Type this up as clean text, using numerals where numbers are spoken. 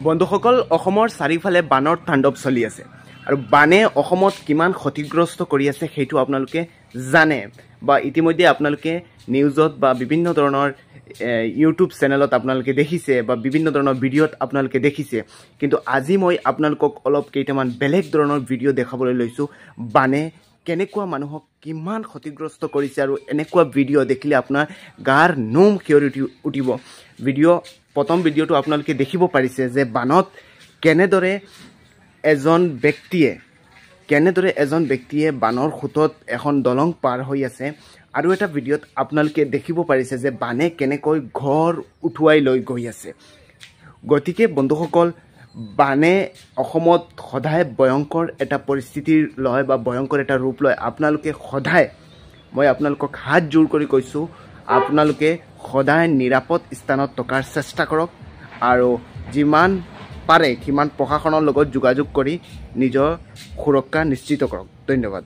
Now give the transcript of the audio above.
বন্ধুসকল অসমৰ চাৰিওফালে বানৰ তাণ্ডৱ চলি আছে আৰু বানে অসমত কিমান ক্ষতিগ্ৰস্ত কৰি আছে সেইটো আপোনালোকে জানে বা ইতিমধ্যে আপোনালোকে নিউজত বা বিভিন্ন ধৰণৰ ইউটিউব চেনেলত আপোনালোকে দেখিছে বা বিভিন্ন ধৰণৰ ভিডিঅ'ত আপোনালোকে দেখিছে কিন্তু আজি মই আপোনালোকক অলপ কেইটামান বেলেগ ধৰণৰ ভিডিঅ' দেখাবলৈ লৈছো বানে কেনেকুৱা মানুহক কিমান ক্ষতিগ্ৰস্ত কৰিছে আৰু এনেকুৱা ভিডিঅ' দেখিলে আপোনাৰ গাৰ নোম শিয়ৰি উঠিব ভিডিঅ' প্ৰথম ভিডিঅ'টো আপোনালোকে দেখিব পাৰিছে যে বানত কেনেদৰে এজন ব্যক্তিয়ে বানৰ খুঁটত এখন দলং পাৰ হৈ আছে আৰু এটা ভিডিঅ'ত আপোনালোকে দেখিব পাৰিছে যে বানে কেনেকৈ ঘৰ উঠুৱাই লৈ গৈ আছে গতিকে বন্ধুসকল বানে অসমত সদায় ভয়ংকৰ এটা পৰিস্থিতি লয় বা ভয়ংকৰ এটা ৰূপ লয় আপোনালোকে সদায় মই আপোনালোকক হাত জোৰ কৰি কৈছো আপোনালোকে সদায় নিৰাপদ স্থানত থকাৰ চেষ্টা কৰক আৰু যিমান পাৰে সিমান প্ৰশাসনৰ লগত যোগাযোগ কৰি নিজৰ সুৰক্ষা নিশ্চিত কৰক ধন্যবাদ।